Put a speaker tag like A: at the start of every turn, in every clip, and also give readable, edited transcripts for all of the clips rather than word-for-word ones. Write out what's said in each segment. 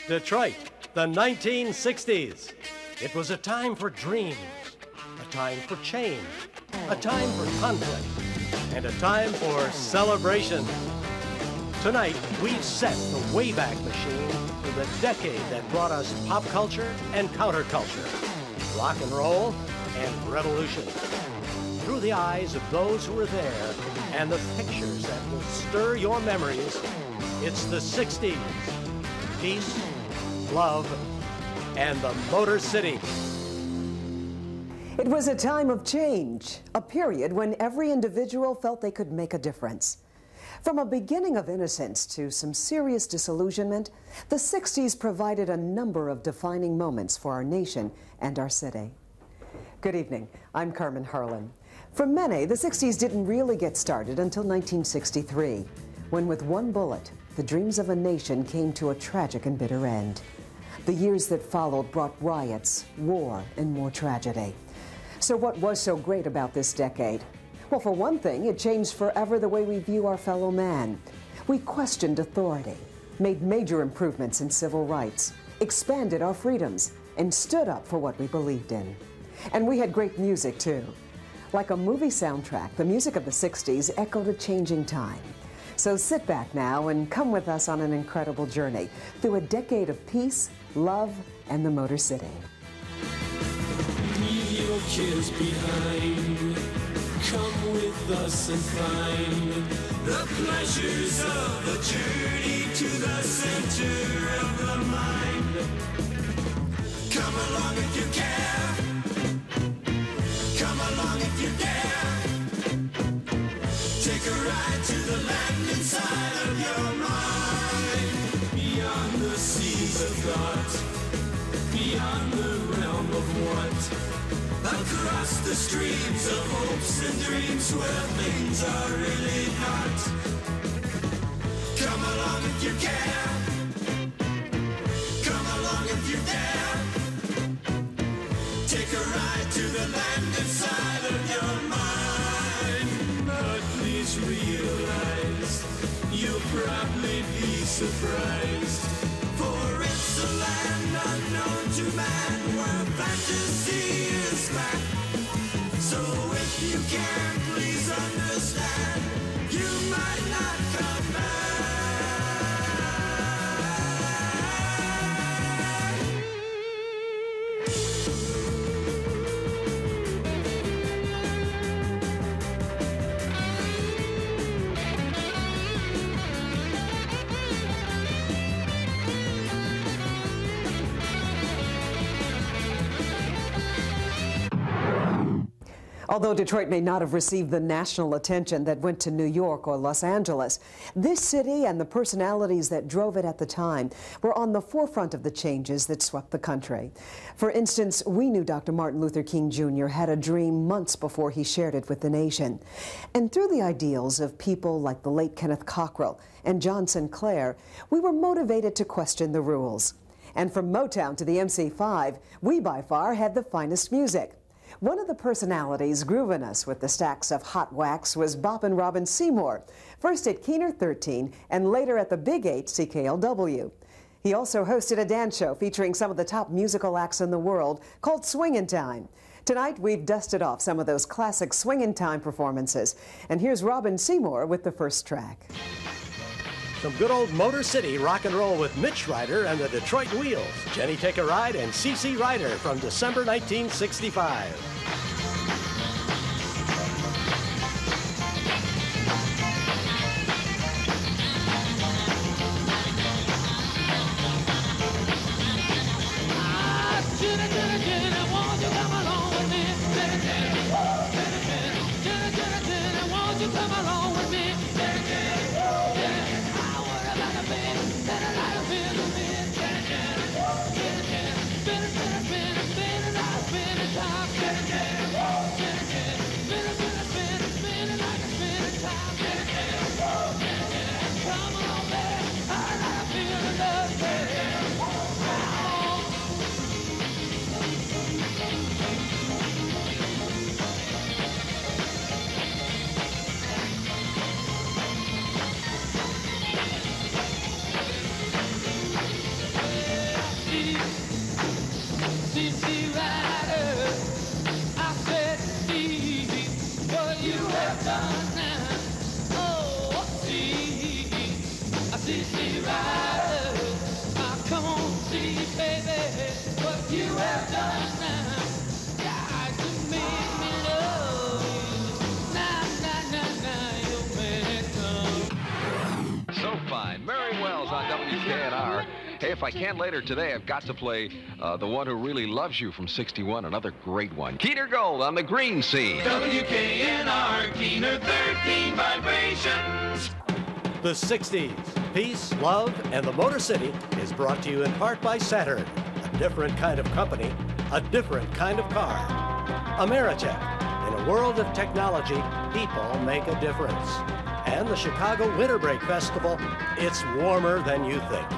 A: Detroit, the 1960s. It was a time for dreams, a time for change, a time for conflict, and a time for celebration. Tonight, we've set the Wayback Machine for the decade that brought us pop culture and counterculture, rock and roll and revolution. Through the eyes of those who were there and the pictures that will stir your memories, it's the 60s. Peace, love, and the Motor City.
B: It was a time of change, a period when every individual felt they could make a difference. From a beginning of innocence to some serious disillusionment, the 60s provided a number of defining moments for our nation and our city. Good evening, I'm Carmen Harlan. For many, the 60s didn't really get started until 1963, when with one bullet, the dreams of a nation came to a tragic and bitter end. The years that followed brought riots, war, and more tragedy. So what was so great about this decade? Well, for one thing, it changed forever the way we view our fellow man. We questioned authority, made major improvements in civil rights, expanded our freedoms, and stood up for what we believed in. And we had great music, too. Like a movie soundtrack, the music of the 60s echoed a changing time. So sit back now and come with us on an incredible journey through a decade of peace, love, and the Motor City.
C: Leave your cares behind. Come with us and find the pleasures of a journey to the center of the mind. Come along if you care. Come along if you dare. Take a ride to the land inside of your mind. Beyond the seas of thought, beyond the realm of want. Across the streams of hopes and dreams where things are really not. Come along if you care. Come along if you dare. Take a ride to the land inside of your mind. But please realize you'll probably be surprised. For it's a land unknown to man where fantasy is back. So if you can, please understand, you might not come back.
B: Although Detroit may not have received the national attention that went to New York or Los Angeles, this city and the personalities that drove it at the time were on the forefront of the changes that swept the country. For instance, we knew Dr. Martin Luther King Jr. had a dream months before he shared it with the nation. And through the ideals of people like the late Kenneth Cockrell and John Sinclair, we were motivated to question the rules. And from Motown to the MC5, we by far had the finest music. One of the personalities grooving us with the stacks of hot wax was Boppin' Robin Seymour, first at Keener 13 and later at the Big 8 CKLW. He also hosted a dance show featuring some of the top musical acts in the world called Swingin' Time. Tonight, we've dusted off some of those classic Swingin' Time performances. And here's Robin Seymour with the first track.
A: Some good old Motor City rock and roll with Mitch Ryder and the Detroit Wheels, Jenny Take a Ride, and CC Ryder from December 1965.
C: Yeah.
D: CC Riders. Now come on, see, baby, what you have done now. God, you made me love you. Now, your man come.
E: So fine. Mary Wells on WKNR. Hey, if I can later today, I've got to play The One Who Really Loves You from '61, another great one. Keener Gold on the green scene.
C: WKNR, Keener 13 vibrations.
A: The 60s, peace, love, and the Motor City is brought to you in part by Saturn. A different kind of company, a different kind of car. Ameritech. In a world of technology, people make a difference. And the Chicago Winter Break Festival, it's warmer than you think.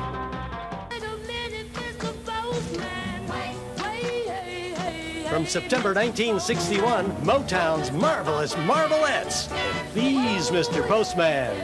A: From September 1961, Motown's marvelous Marvelettes. These, Mr. Postman.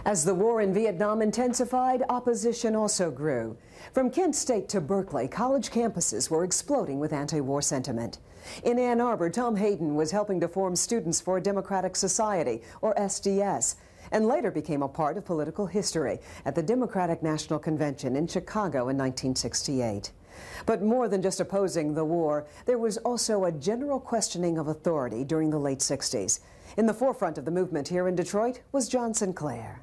A: As the war in Vietnam intensified, opposition also grew. From Kent State to Berkeley, college campuses were exploding with anti-war sentiment. In Ann Arbor, Tom Hayden was helping to form Students for a Democratic Society, or SDS, and later became a part of political history at the Democratic National Convention in Chicago in 1968. But more than just opposing the war, there was also a general questioning of authority during the late 60s. In the forefront of the movement here in Detroit was John Sinclair.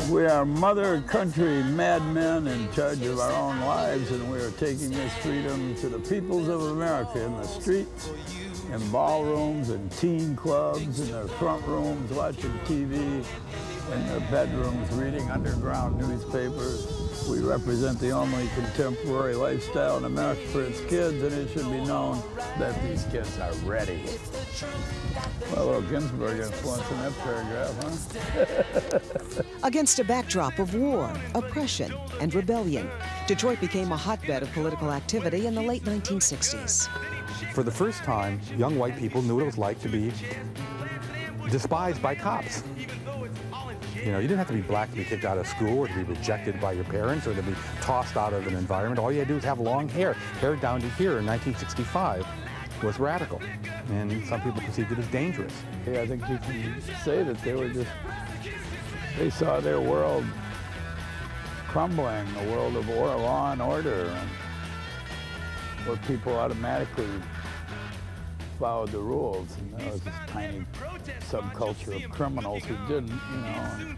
F: We are mother country madmen in charge of our own lives, and we are taking this freedom to the peoples of America in the streets, in ballrooms, and teen clubs, in their front rooms, watching TV, in their bedrooms, reading underground newspapers. We represent the only contemporary lifestyle in America for its kids, and it should be known that these kids are ready. Well, a little Ginsburg influence in that paragraph, huh?
B: Against a backdrop of war, oppression, and rebellion, Detroit became a hotbed of political activity in the late 1960s.
G: For the first time, young white people knew what it was like to be despised by cops. You know, you didn't have to be black to be kicked out of school or to be rejected by your parents or to be tossed out of an environment. All you had to do was have long hair. Hair down to here in 1965 was radical, and some people perceived it as dangerous.
F: Yeah, I think you can say that they saw their world crumbling, a world of law and order, and where people automatically followed the rules, and there was this tiny subculture of criminals who didn't, you know.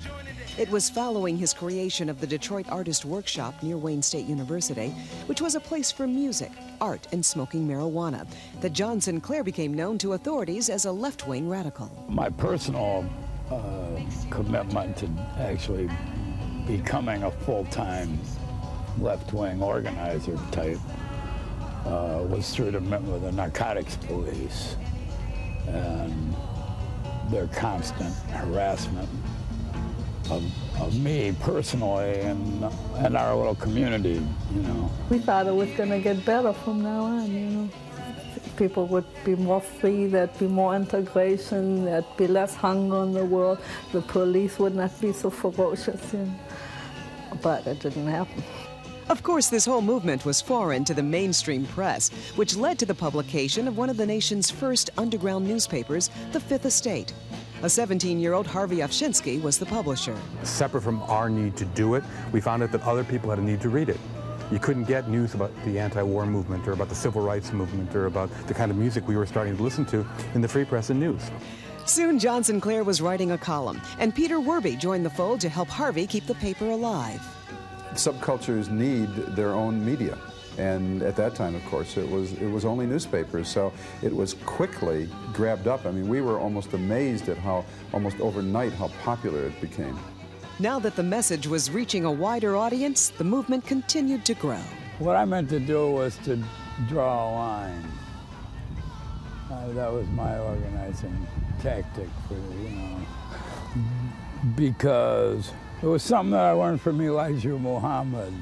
B: It was following his creation of the Detroit Artist Workshop near Wayne State University, which was a place for music, art, and smoking marijuana, that John Sinclair became known to authorities as a left-wing radical.
F: My personal commitment to actually becoming a full-time left-wing organizer type was through the narcotics police and their constant harassment of me personally and our little community, you know.
H: We thought it was going to get better from now on, you know. People would be more free, there'd be more integration, there'd be less hunger in the world, the police would not be so ferocious. but it didn't happen.
B: Of course, this whole movement was foreign to the mainstream press, which led to the publication of one of the nation's first underground newspapers, The Fifth Estate. A 17-year-old Harvey Afshinsky was the publisher.
G: Separate from our need to do it, we found out that other people had a need to read it. You couldn't get news about the anti-war movement or about the civil rights movement or about the kind of music we were starting to listen to in the Free Press and News.
B: Soon, John Sinclair was writing a column, and Peter Werby joined the fold to help Harvey keep the paper alive.
I: Subcultures need their own media, and at that time, of course, it was only newspapers, so it was quickly grabbed up. I mean, we were almost amazed at how, almost overnight, how popular it became.
B: Now that the message was reaching a wider audience, the movement continued to grow.
F: What I meant to do was to draw a line. That was my organizing tactic for, because it was something that I learned from Elijah Muhammad,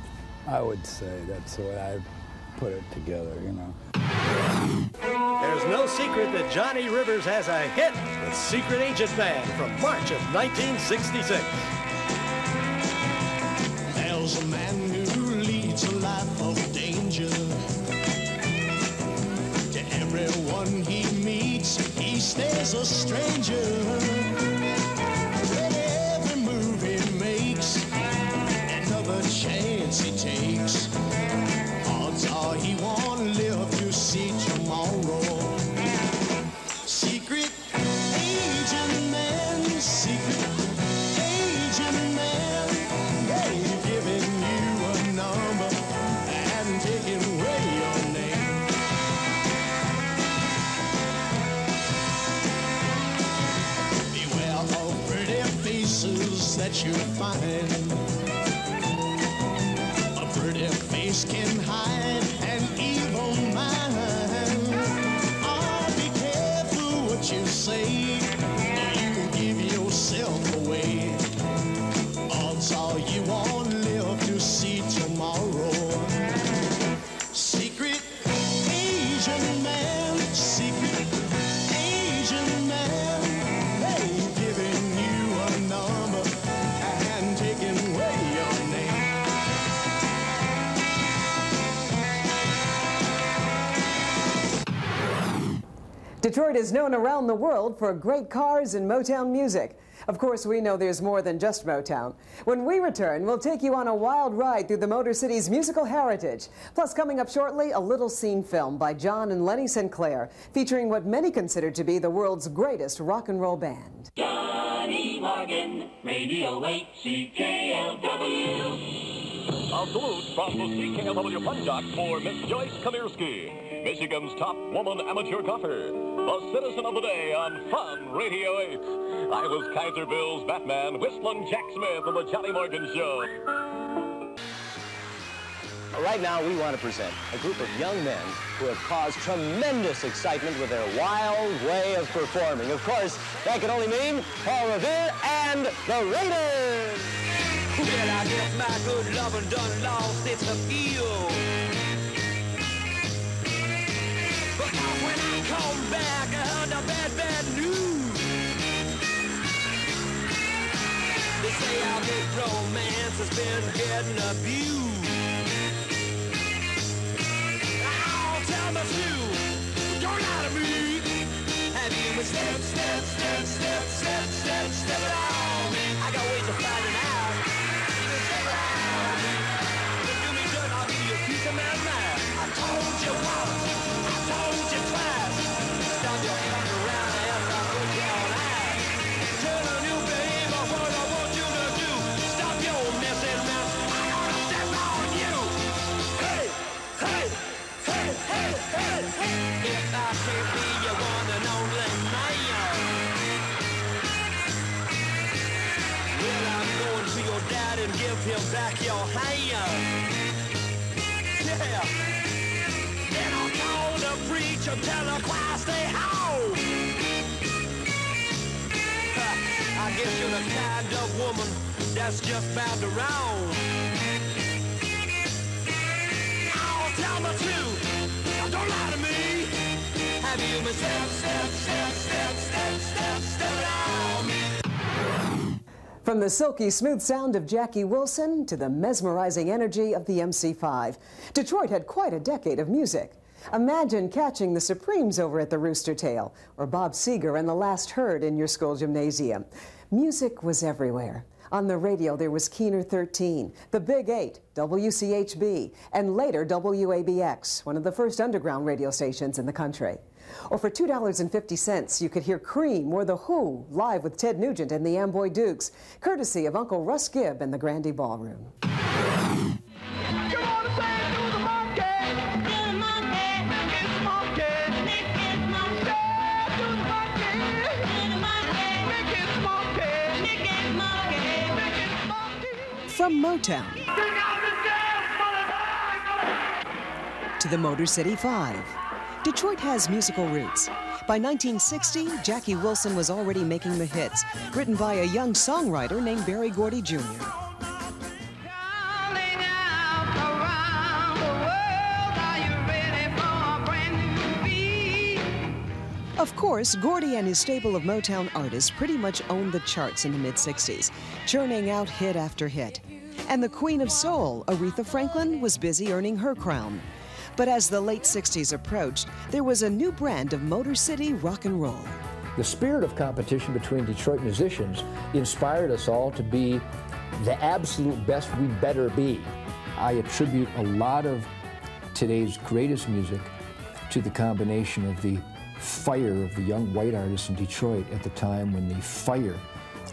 F: I would say. That's the way I put it together,
A: There's no secret that Johnny Rivers has a hit with Secret Agent Man from March of 1966.
C: There's a man who leads a life of danger. To everyone he meets, he stays a stranger. Every move he makes, another chance he takes. Odds are he won't live to see tomorrow. Secret agent man, secret agent man. They've given you a number and taken away your name. Beware of pretty faces that you find. A pretty face can hide an evil mind. Oh, be careful what you say, or you give yourself away. Odds are you won't live to see tomorrow. Secret agent man, secret agent man. They've given you a number and taken away your name.
B: Detroit is known around the world for great cars and Motown music. Of course, we know there's more than just Motown. When we return, we'll take you on a wild ride through the Motor City's musical heritage. Plus, coming up shortly, a little scene film by John and Lenny Sinclair, featuring what many consider to be the world's greatest rock and roll band.
J: Johnny Morgan, Radio 8, CKLW.
K: A salute from the CKLW Fun Dock for Miss Joyce Kamirski, Michigan's top woman amateur golfer, the citizen of the day on Fun Radio 8. I was Kaiser Bill's Batman, whistling Jack Smith on the Johnny Morgan Show.
A: Right now, we want to present a group of young men who have caused tremendous excitement with their wild way of performing. Of course, that can only mean Paul Revere and the Raiders.
J: Well, I guess my good lovin' done lost its appeal. But when I come back, I heard the bad news. They say our big romance has been getting abused. I'll tell the truth, don't lie to me. Have you been step it on me? I got ways of finding out. I told you once, I told you twice. Stop your fucking around and I'll put you on ice. Tell a new babe what I want you to do. Stop your messing around. I'm gonna step on you. Hey, hey, hey, hey, hey, hey. If I can't be your one and only man, well, I'm going to your dad and give him back your hand. Yeah. Then I'll call the preacher, tell the choir stay home. I guess you're the kind of woman that's just bound to roam. I'll tell the truth, now don't lie to me. Have you been step it on me?
B: From the silky smooth sound of Jackie Wilson to the mesmerizing energy of the MC5, Detroit had quite a decade of music. Imagine catching the Supremes over at the Rooster Tail, or Bob Seger and the Last Herd in your school gymnasium. Music was everywhere. On the radio, there was Keener 13, the Big 8, WCHB, and later WABX, one of the first underground radio stations in the country. Or for $2.50, you could hear Cream or The Who live with Ted Nugent and the Amboy Dukes, courtesy of Uncle Russ Gibb and the Grandy Ballroom. From Motown to the Motor City 5, Detroit has musical roots. By 1960, Jackie Wilson was already making the hits, written by a young songwriter named Berry Gordy Jr. Of course, Gordy and his stable of Motown artists pretty much owned the charts in the mid-60s, churning out hit after hit. And the Queen of Soul, Aretha Franklin, was busy earning her crown. But as the late 60s approached, there was a new brand of Motor City rock and roll.
L: The spirit of competition between Detroit musicians inspired us all to be the absolute best we better be. I attribute a lot of today's greatest music to the combination of the fire of the young white artists in Detroit at the time when the fire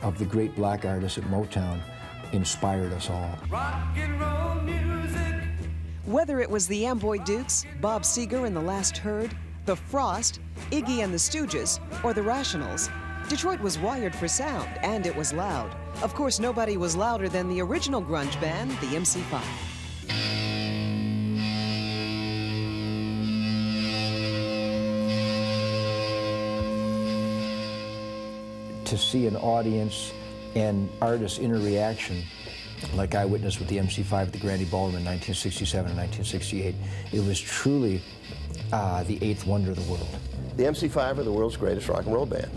L: of the great black artists at Motown inspired us all.
C: Rock and roll music.
B: Whether it was the Amboy Dukes, Bob Seger and the Last Herd, the Frost, Iggy and the Stooges, or the Rationals, Detroit was wired for sound, and it was loud. Of course, nobody was louder than the original grunge band, the MC5.
L: To see an audience and artists' interaction like I witnessed with the MC5 at the Grandy Ballroom in 1967 and 1968, it was truly the eighth wonder of the world.
M: The MC5 are the world's greatest rock and roll band.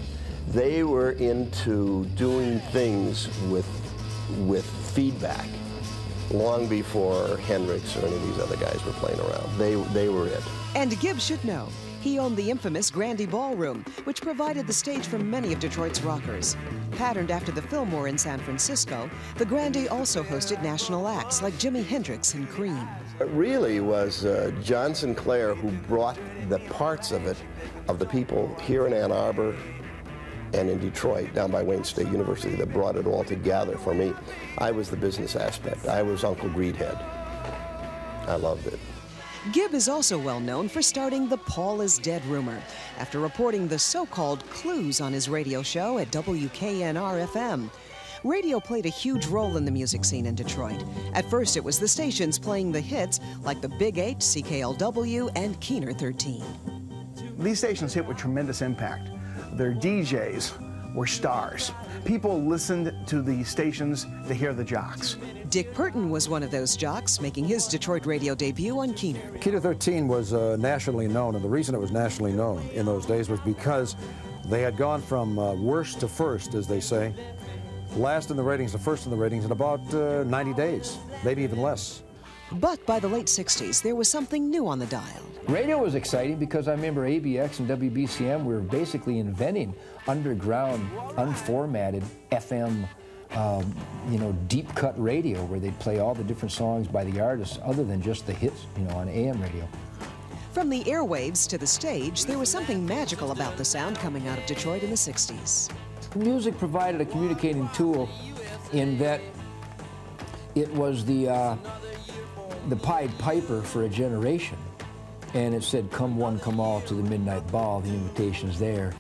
M: They were into doing things with feedback long before Hendrix or any of these other guys were playing around. They were it.
B: And Gibb should know. He owned the infamous Grandy Ballroom, which provided the stage for many of Detroit's rockers. Patterned after the Fillmore in San Francisco, the Grandy also hosted national acts like Jimi Hendrix and Cream.
M: It really was John Sinclair who brought the parts of it, of the people here in Ann Arbor and in Detroit, down by Wayne State University, that brought it all together for me. I was the business aspect. I was Uncle Greedhead. I loved it.
B: Gibb is also well known for starting the Paul is Dead rumor after reporting the so-called clues on his radio show at WKNR-FM. Radio played a huge role in the music scene in Detroit. At first, it was the stations playing the hits like the Big 8, CKLW, and Keener 13.
N: These stations hit with tremendous impact. Their DJs were stars. People listened to the stations to hear the jocks.
B: Dick Burton was one of those jocks, making his Detroit radio debut on Keener.
O: Keener 13 was nationally known, and the reason it was nationally known in those days was because they had gone from worst to first, as they say, last in the ratings to first in the ratings in about 90 days, maybe even less.
B: But by the late 60s, there was something new on the dial.
L: Radio was exciting because I remember ABX and WBCM were basically inventing underground, unformatted FM, deep cut radio where they'd play all the different songs by the artists other than just the hits, on AM radio.
B: From the airwaves to the stage, there was something magical about the sound coming out of Detroit in the 60s.
L: Music provided a communicating tool in that it was the Pied Piper for a generation. And it said, come one, come all to the midnight ball. The invitation's there.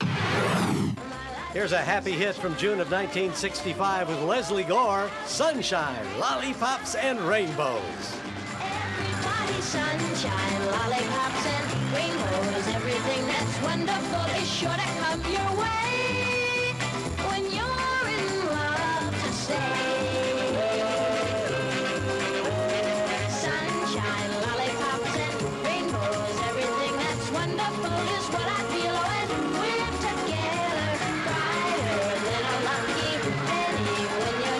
A: Here's a happy hit from June of 1965 with Leslie Gore, Sunshine, Lollipops, and Rainbows.
P: Everybody, sunshine, lollipops, and rainbows. Everything that's wonderful is sure to come your way when you're in love to stay. Sunshine, lollipops, and rainbows. Everything that's wonderful is what I feel when we're together. Brighter than a lucky penny when you're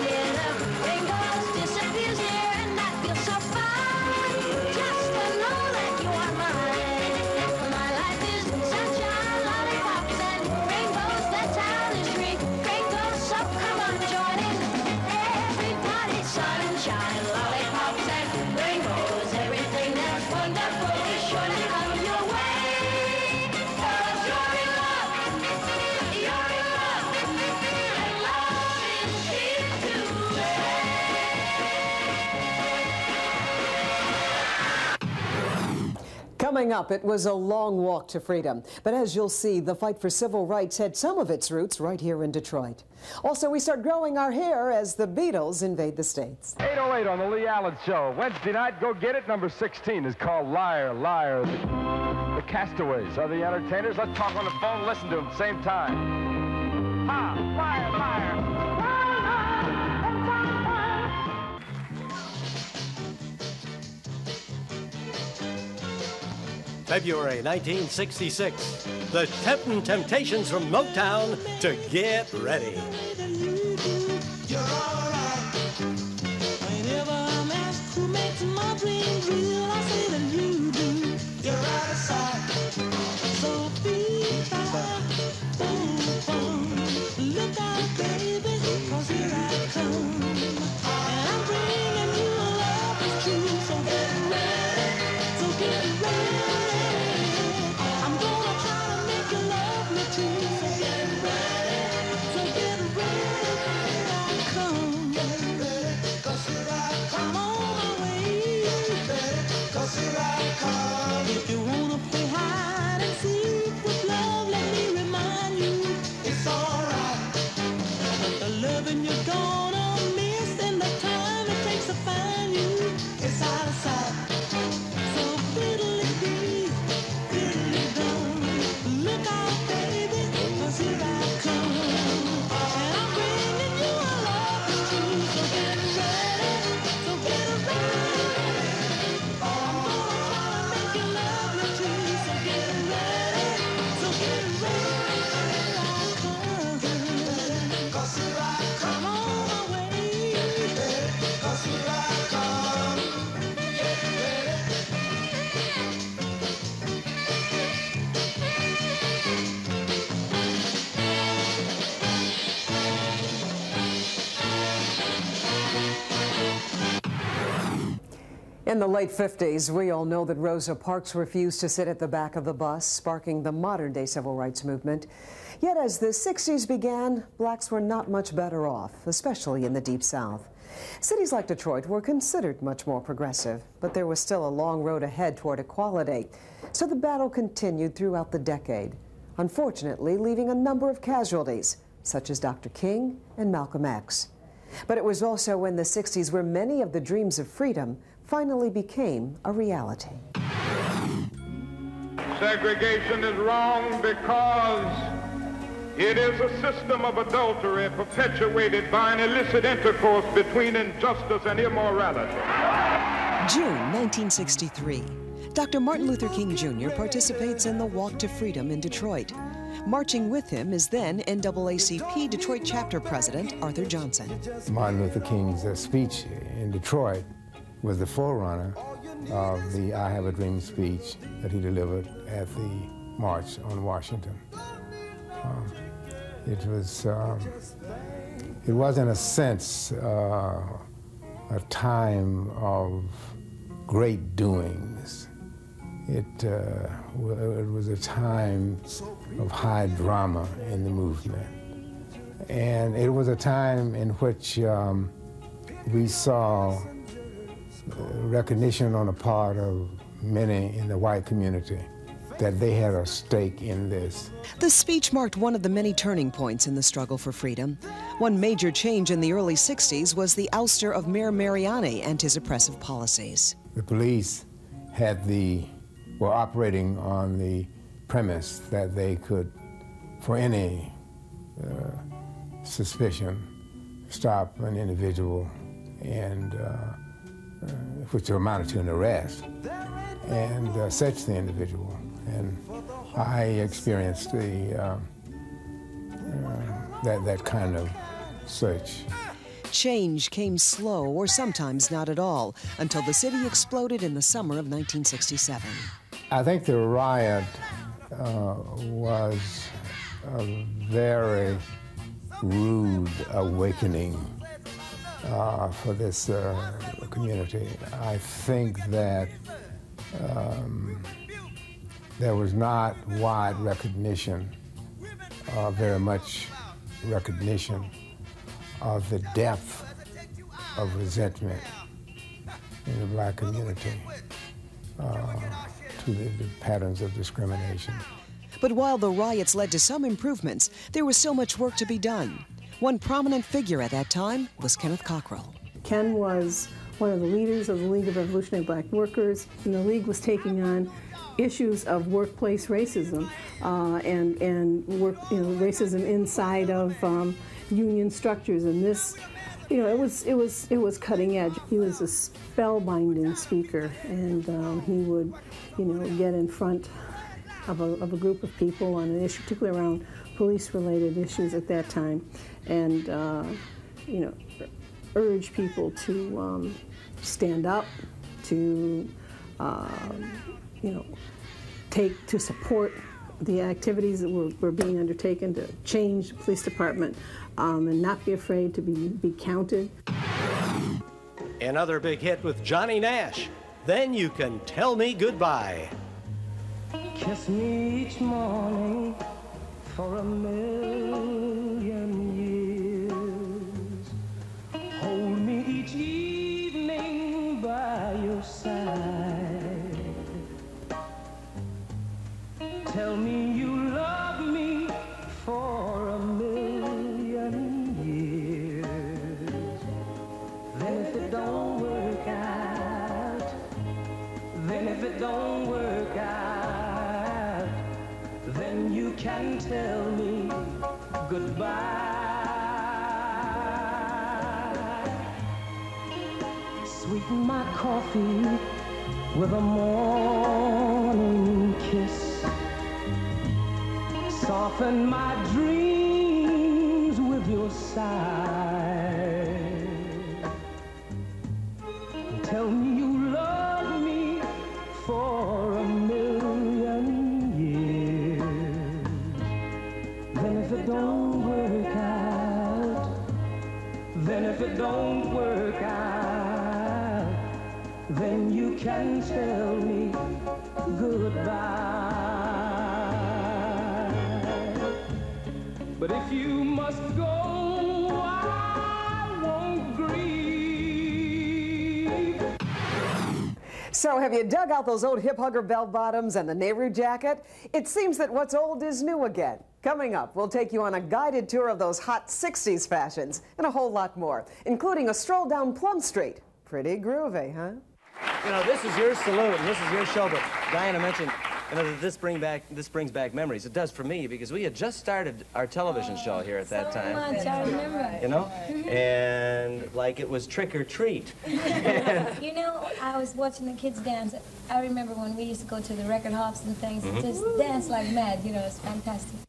B: Coming up, it was a long walk to freedom. But as you'll see, the fight for civil rights had some of its roots right here in Detroit. Also, we start growing our hair as the Beatles invade the States.
Q: 808 on the Lee Allen Show. Wednesday night, go get it. Number 16 is called Liar, Liar. The Castaways are the entertainers. Let's talk on the phone, listen to them at the same time. Ha! Liar, liar.
A: February 1966, the Temptations from Motown to Get Ready.
J: You're all right. Whenever I'm asked who makes my dreams real, I say that you do. You're out of sight. So be fine. Boom, boom. Look out, baby, 'cause here I come. And I'm bringing you a love that's true. So get ready. So get ready. I'm gonna try to make you love me too. So get ready. So get ready. Come. Get ready. 'Cause here I come. I'm on my way. Get ready. 'Cause here I come. If you wanna play hide and seek with love, let me remind you, it's alright. The loving you're gonna miss and the time it takes to find you, it's out of sight. So fiddly-dee, fiddly-dum. Look out, baby, 'cause here I come. And I'm bringing you a love that's true. So get ready, so get ready. I'm gonna try to make you love me too. So get ready, so get ready. I'll come. 'Cause here I come on my way. 'Cause here I come. Get ready.
B: In the late 50s, we all know that Rosa Parks refused to sit at the back of the bus, sparking the modern-day civil rights movement. Yet as the 60s began, blacks were not much better off, especially in the Deep South. Cities like Detroit were considered much more progressive, but there was still a long road ahead toward equality. So the battle continued throughout the decade, unfortunately leaving a number of casualties, such as Dr. King and Malcolm X. But it was also in the 60s where many of the dreams of freedom finally became a reality.
R: Segregation is wrong because it is a system of adultery perpetuated by an illicit intercourse between injustice and immorality.
B: June 1963. Dr. Martin Luther King Jr. participates in the Walk to Freedom in Detroit. Marching with him is then NAACP Detroit chapter president Arthur Johnson.
S: Martin Luther King's speech in Detroit was the forerunner of the I Have a Dream speech that he delivered at the March on Washington. It was in a sense a time of great doings. It was a time of high drama in the movement. And it was a time in which we saw recognition on the part of many in the white community that they had a stake in this.
B: The speech marked one of the many turning points in the struggle for freedom. One major change in the early 60s was the ouster of Mayor Mariani and his oppressive policies.
S: The police were operating on the premise that they could, for any suspicion, stop an individual and which amounted to an arrest, and search the individual. And I experienced that kind of search.
B: Change came slow, or sometimes not at all, until the city exploded in the summer of 1967.
S: I think the riot was a very rude awakening for this community. I think that there was not wide recognition, very much recognition of the depth of resentment in the black community to the patterns of discrimination.
B: But while the riots led to some improvements, there was still much work to be done. One prominent figure at that time was Kenneth Cockrell.
H: Ken was one of the leaders of the League of Revolutionary Black Workers, and the League was taking on issues of workplace racism and racism inside of union structures, and this, it was cutting edge. He was a spellbinding speaker, and he would, get in front of a group of people on an issue, particularly around police-related issues at that time, and urge people to stand up, to to support the activities that were being undertaken to change the police department, and not be afraid to be counted.
A: Another big hit with Johnny Nash, Then You Can Tell Me Goodbye.
D: Kiss me each morning for 1,000,000 years. Hold me each evening by your side. Tell me you love me for 1,000,000 years. Then if it don't work out, then if it don't work out, then you can tell me goodbye. Sweeten my coffee with a morning kiss. Soften my dreams with your sigh. Tell me you love me for 1,000,000 years. Then if it don't work out, then if it don't work out, then you can tell me goodbye. But if you must go, I won't grieve.
B: So have you dug out those old hip hugger bell bottoms and the Nehru jacket? It seems that what's old is new again. Coming up, we'll take you on a guided tour of those hot 60s fashions and a whole lot more, including a stroll down Plum Street. Pretty groovy, huh?
T: This is your saloon, this is your show, but Diana mentioned, that this brings back memories. It does for me, because we had just started our television show here at that time.
U: Much, I remember.
T: And like it was trick or treat.
U: I was watching the kids dance. I remember when we used to go to the record hops and things, and just dance like mad, it's fantastic.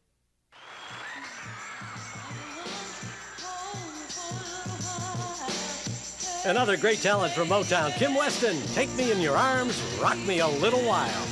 A: Another great talent from Motown, Kim Weston. Take me in your arms, rock me a little while.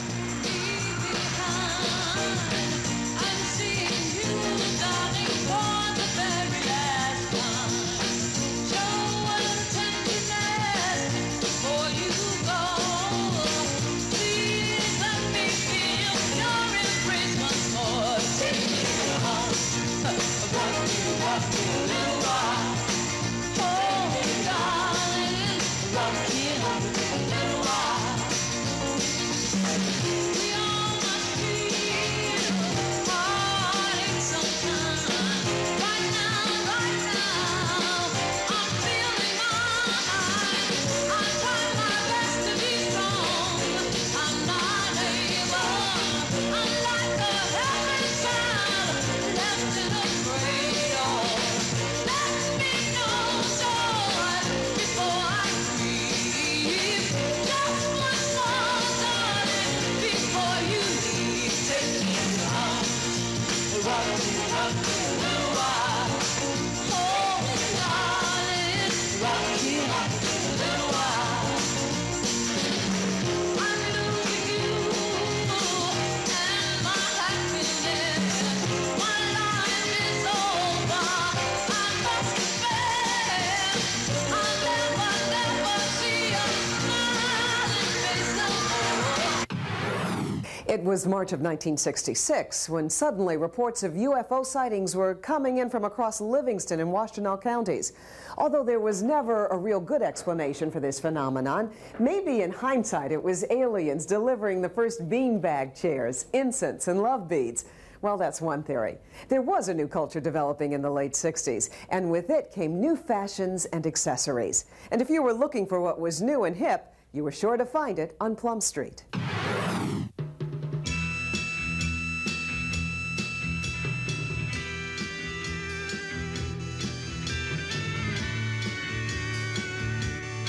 B: It was March of 1966 when suddenly reports of UFO sightings were coming in from across Livingston and Washtenaw counties. Although there was never a real good explanation for this phenomenon, maybe in hindsight it was aliens delivering the first beanbag chairs, incense, and love beads. Well, that's one theory. There was a new culture developing in the late 60s, and with it came new fashions and accessories. And if you were looking for what was new and hip, you were sure to find it on Plum Street.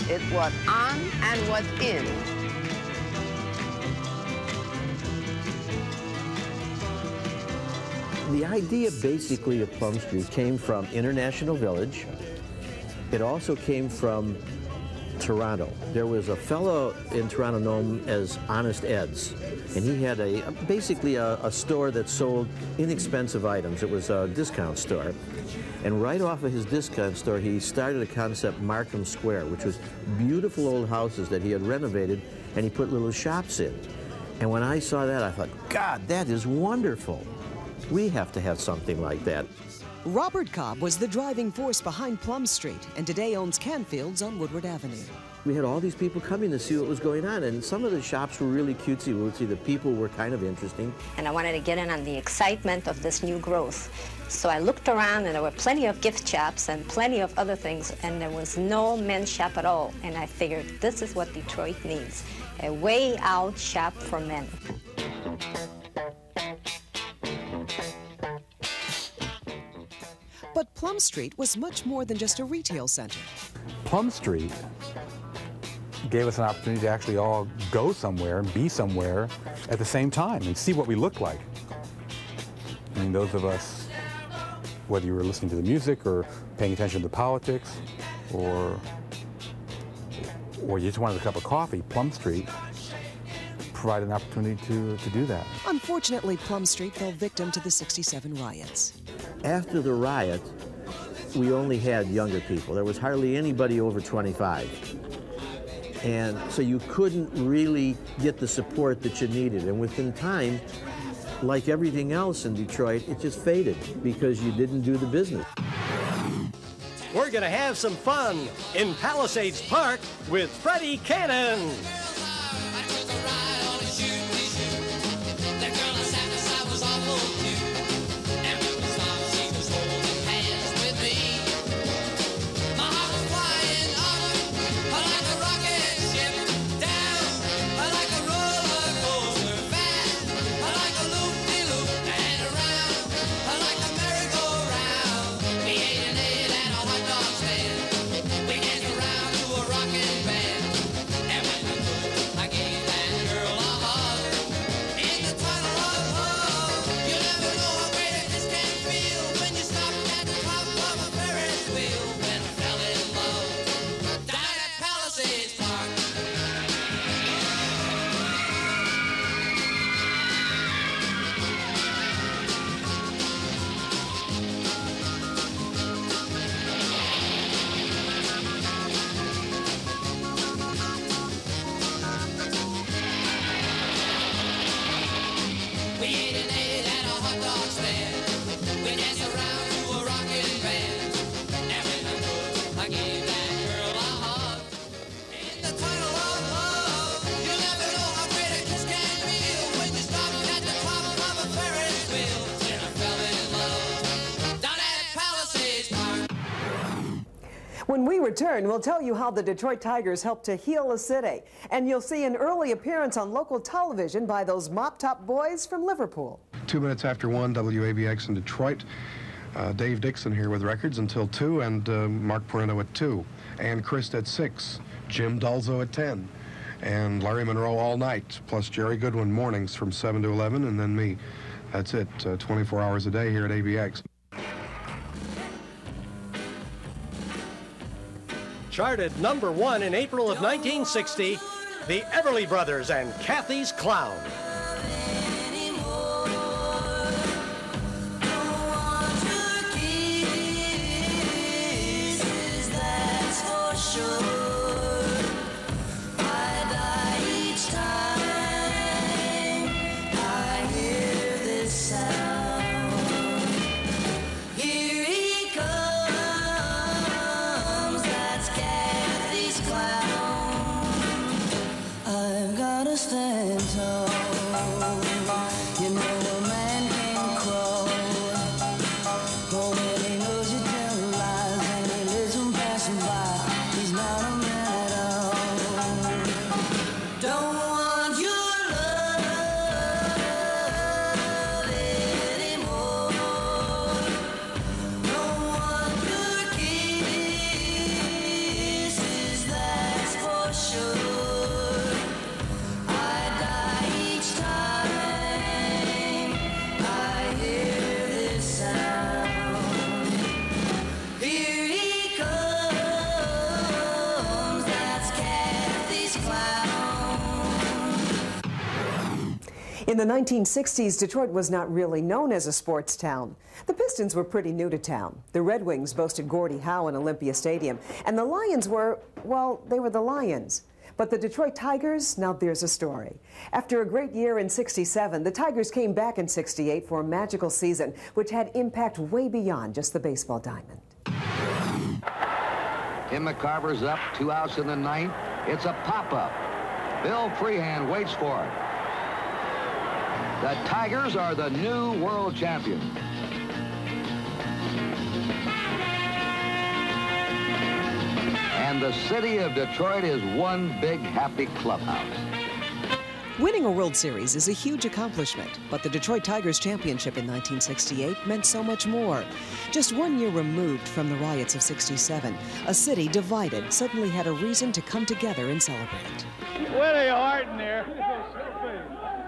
E: It was on and was in.
V: The idea basically of Plum Street came from International Village. It also came from Toronto. There was a fellow in Toronto known as Honest Ed's, and he had basically a store that sold inexpensive items. It was a discount store. And right off of his discount store, he started a concept, Markham Square, which was beautiful old houses that he had renovated, and he put little shops in. And when I saw that, I thought, God, that is wonderful. We have to have something like that.
B: Robert Cobb was the driving force behind Plum Street and today owns Canfields on Woodward Avenue.
V: We had all these people coming to see what was going on, and some of the shops were really cutesy-wootsy. The people were kind of interesting.
W: And I wanted to get in on the excitement of this new growth. So I looked around, and there were plenty of gift shops and plenty of other things, and there was no men's shop at all. And I figured this is what Detroit needs, a way out shop for men.
B: But Plum Street was much more than just a retail center.
G: Plum Street gave us an opportunity to actually all go somewhere and be somewhere at the same time and see what we looked like. I mean, those of us, whether you were listening to the music or paying attention to politics or you just wanted a cup of coffee, Plum Street provided an opportunity to do that.
B: Unfortunately, Plum Street fell victim to the '67 riots.
V: After the riot, we only had younger people. There was hardly anybody over 25. And so you couldn't really get the support that you needed. And within time, like everything else in Detroit, it just faded because you didn't do the business.
A: We're going to have some fun in Palisades Park with Freddie Cannon.
B: When we return, we'll tell you how the Detroit Tigers helped to heal a city. And you'll see an early appearance on local television by those mop-top boys from Liverpool.
X: 2 minutes after 1, WABX in Detroit. Dave Dixon here with records until 2, and Mark Parento at 2. Ann Christ at 6. Jim Dulzo at 10. And Larry Monroe all night, plus Jerry Goodwin mornings from 7 to 11, and then me. That's it, 24 hours a day here at ABX.
A: Charted #1 in April of 1960, the Everly Brothers and Kathy's Clown.
C: I die each time gotta stand tall. You know a man can crawl. Oh, when he knows you tell lies and he lets them passing by, he's not a man at all. Don't want your love anymore. Don't want your kisses, that's for sure. I die each time I hear this sound. Here he comes, that's Kathy's clown.
B: In the 1960s, Detroit was not really known as a sports town. The Pistons were pretty new to town. The Red Wings boasted Gordie Howe in Olympia Stadium, and the Lions were, well, they were the Lions. But the Detroit Tigers, now there's a story. After a great year in '67, the Tigers came back in '68 for a magical season, which had impact way beyond just the baseball diamond.
F: Tim McCarver's up, 2 outs in the ninth. It's a pop-up. Bill Freehand waits for it. The Tigers are the new world champions. And the city of Detroit is one big happy clubhouse.
B: Winning a World Series is a huge accomplishment, but the Detroit Tigers championship in 1968 meant so much more. Just 1 year removed from the riots of '67, a city divided suddenly had a reason to come together and celebrate.
I: Willie Horton there.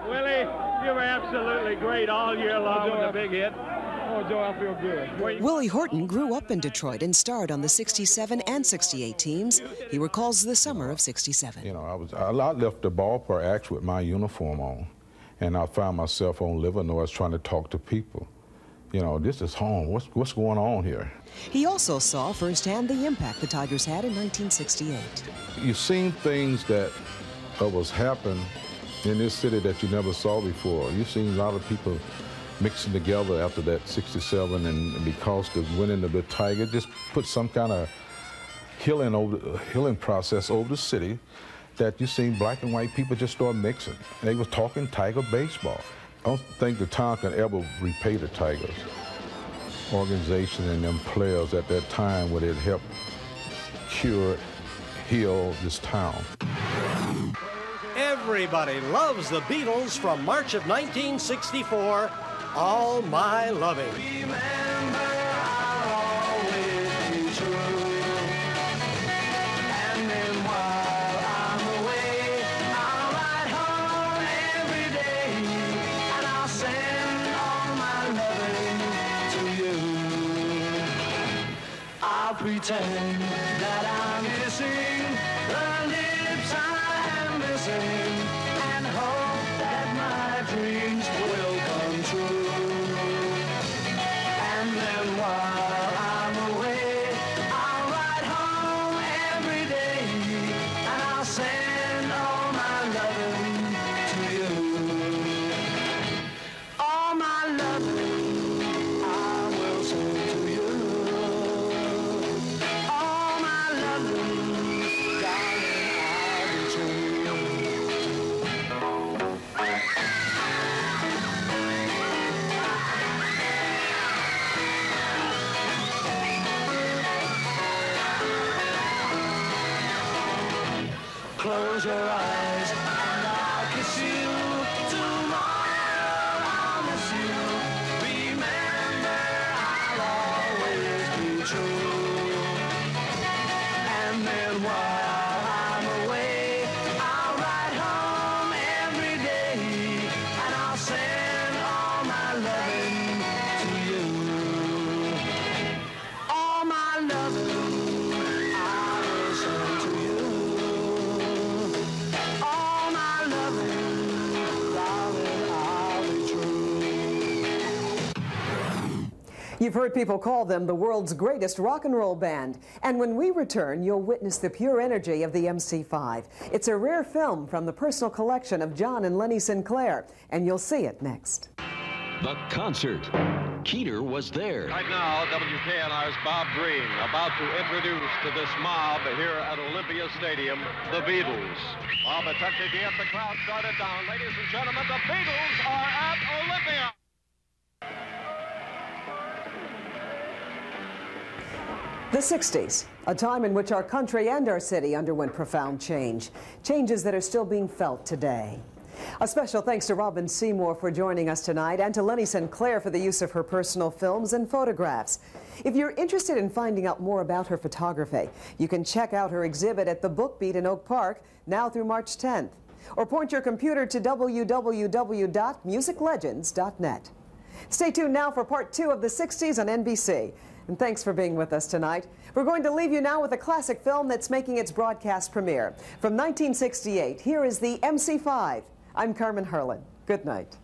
I: Willie, you were absolutely great all year long with the big hit. Oh, Joe, I feel good.
B: Willie Horton grew up in Detroit and starred on the '67 and '68 teams. He recalls the summer of '67.
K: You know, I left the ballpark actually with my uniform on, and I found myself on Livernois trying to talk to people. You know, this is home. What's going on here?
B: He also saw firsthand the impact the Tigers had in 1968.
K: You've seen things that was happen in this city that you never saw before. You've seen a lot of people mixing together after that '67, and because the winning of the Tiger just put some kind of healing process over the city, that you seen black and white people just start mixing. They was talking Tiger baseball. I don't think the town can ever repay the Tigers organization and them players at that time where it helped heal this town.
A: Everybody loves the Beatles from March of 1964, All My Loving.
C: Pretend that I'm missing the lips I am missing, and hope that my dreams will come true. And then while I'm away, I'll ride home every day, and I'll send all my loving to you. All my loving I will send to you. Close your eyes and I'll kiss you. Tomorrow I'll miss you. Remember, I'll always be true. And then while I'm away, I'll ride home every day, and I'll send all my loving to you. All my loving I will send to you.
B: You've heard people call them the world's greatest rock and roll band. And when we return, you'll witness the pure energy of the MC5. It's a rare film from the personal collection of John and Lenny Sinclair, and you'll see it next.
L: The concert. Keeter was there.
M: Right now, WKNR's Bob Green about to introduce to this mob here at Olympia Stadium, the Beatles. Bob attempting to get the crowd started down. Ladies and gentlemen, the Beatles are at Olympia.
B: The 60s, a time in which our country and our city underwent profound change, changes that are still being felt today. A special thanks to Robin Seymour for joining us tonight, and to Lenny Sinclair for the use of her personal films and photographs. If you're interested in finding out more about her photography, you can check out her exhibit at the Book Beat in Oak Park, now through March 10th. Or point your computer to www.musiclegends.net. Stay tuned now for part 2 of the 60s on NBC. And thanks for being with us tonight. We're going to leave you now with a classic film that's making its broadcast premiere. From 1968, here is the MC5. I'm Carmen Herlin. Good night.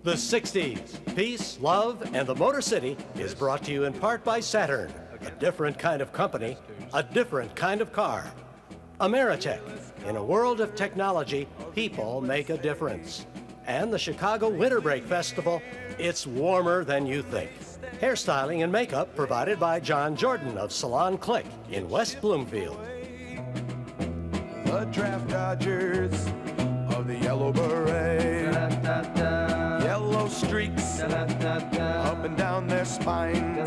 A: The 60s, peace, love, and the Motor City is brought to you in part by Saturn, a different kind of company, a different kind of car. Ameritech, in a world of technology, people make a difference. And the Chicago Winter Break Festival, it's warmer than you think. Hairstyling and makeup provided by John Jordan of Salon Click in West Bloomfield.
C: The draft dodgers of the Yellow Beret. Yellow streaks up and down their spines.